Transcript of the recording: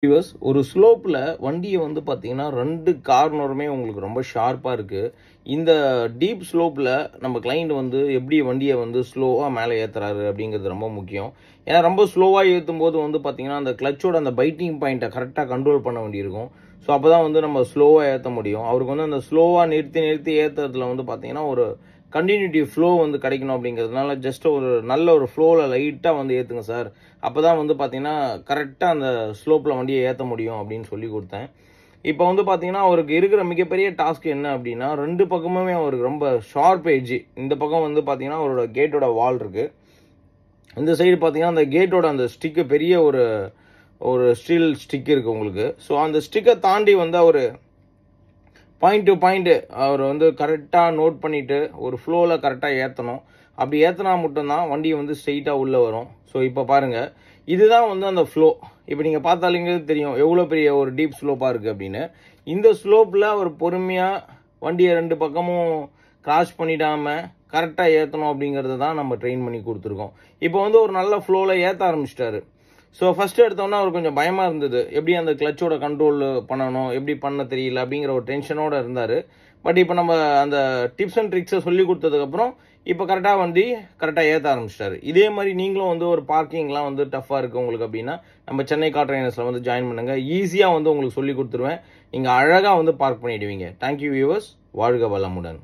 Viewers, ஒரு ஸ்லோப்ல வண்டிய வந்து பார்த்தீங்கன்னா 2 கார்னருமே உங்களுக்கு ரொம்ப ஷார்ப்பா இருக்கு. இந்த டீப் ஸ்லோப்ல நம்ம கிளையண்ட் வந்து எப்படி வண்டிய வந்து ஸ்லோவா மேல ஏத்துறாரு அப்படிங்கிறது ரொம்ப முக்கியம். ஏன்னா ரொம்ப ஸ்லோவா ஏத்தும்போது வந்து பார்த்தீங்கன்னா, அந்த கிளட்சோட அந்த பைட்டிங் பாயிண்ட்ட கரெக்ட்டா கண்ட்ரோல் பண்ண வேண்டியிருக்கும். ஸோ அப்பதான் வந்து நம்ம ஸ்லோவா ஏத்த முடியும். அவருக்கு வந்து அந்த ஸ்லோவா நிறுத்தி நிறுத்தி ஏத்துறதுல வந்து பார்த்தீங்கன்னா, ஒரு கன்டினியூட்டி ஃப்ளோ வந்து கிடைக்கணும் அப்படிங்கிறதுனால ஜஸ்ட் ஒரு நல்ல ஒரு ஃப்ளோல லைட்டா வந்து ஏத்துங்க சார். அப்பதான் வந்து பார்த்தீங்கன்னா, கரெக்ட்டா அந்த ஸ்லோப்ல வண்டிய ஏத்த முடியும் அப்படின்னு சொல்லிக் குடுத்தேன். இப்ப வந்து பார்த்தீங்கன்னா, அவருக்கு இருக்கிற மிகப்பெரிய டாஸ்க் என்ன அப்படின்னா, 2 பக்கமுமே அவருக்கு ரொம்ப ஷார்ப் எட்ஜ். இந்த பக்கம் வந்து பார்த்தீங்கன்னா, அவரோட கேட்டோட வால் இருக்கு. இந்த சைடு பார்த்தீங்கன்னா, அந்த கேட்டோட அந்த ஸ்டிக் பெரிய ஒரு ஒரு ஸ்டீல் ஸ்டிக் இருக்கு உங்களுக்கு. ஸோ அந்த ஸ்டிக்க தாண்டி வந்து அவரு பாயிண்ட் டு பாயிண்ட் அவர் வந்து கரெக்டா நோட் பண்ணிட்டு ஒரு ஃப்ளோல கரெக்டா ஏத்தணும். அப்படி ஏத்தனா மட்டும்தான் வண்டி வந்து ஸ்ட்ரெயிட்டா உள்ள வரும். ஸோ இப்போ பாருங்க, இதுதான் வந்து அந்த ஃப்ளோ. இப்போ நீங்க பார்த்தாலே தெரியும் எவ்வளவு பெரிய ஒரு டீப் ஸ்லோப்பா இருக்கு அப்படின்னு. இந்த ஸ்லோப்ல ஒரு பொறுமையா வண்டியை 2 பக்கமும் கிராஸ் பண்ணிடாம கரெக்டா ஏத்தணும் அப்படிங்கறத தான் நம்ம ட்ரெயின் பண்ணி கொடுத்துருக்கோம். இப்போ வந்து ஒரு நல்ல ஃப்ளோல ஏத்த ஆரம்பிச்சிட்டாரு. ஸோ ஃபர்ஸ்ட் எடுத்தோன்னா அவர் கொஞ்சம் பயமா இருந்தது. எப்படி அந்த கிளச்சோட கண்ட்ரோல் பண்ணணும், எப்படி பண்ண தெரியல அப்படிங்கிற ஒரு டென்ஷனோட இருந்தாரு. பட் இப்போ நம்ம அந்த டிப்ஸ் அண்ட் ட்ரிக்ஸை சொல்லி கொடுத்ததுக்கப்புறம் இப்போ கரெக்டாக வண்டி கரெக்டாக ஏற்ற ஆரம்பிச்சிட்டாரு. இதே மாதிரி நீங்களும் வந்து ஒரு பார்க்கிங்லாம் வந்து டஃப்பாக இருக்குது உங்களுக்கு அப்படின்னா, நம்ம சென்னை கார் ட்ரைனர்ஸில் வந்து ஜாயின் பண்ணுங்க. ஈஸியாக வந்து உங்களுக்கு சொல்லி கொடுத்துருவேன். நீங்கள் அழகாக வந்து பார்க் பண்ணிடுவீங்க. Thank you viewers. வாழ்க வளமுடன்.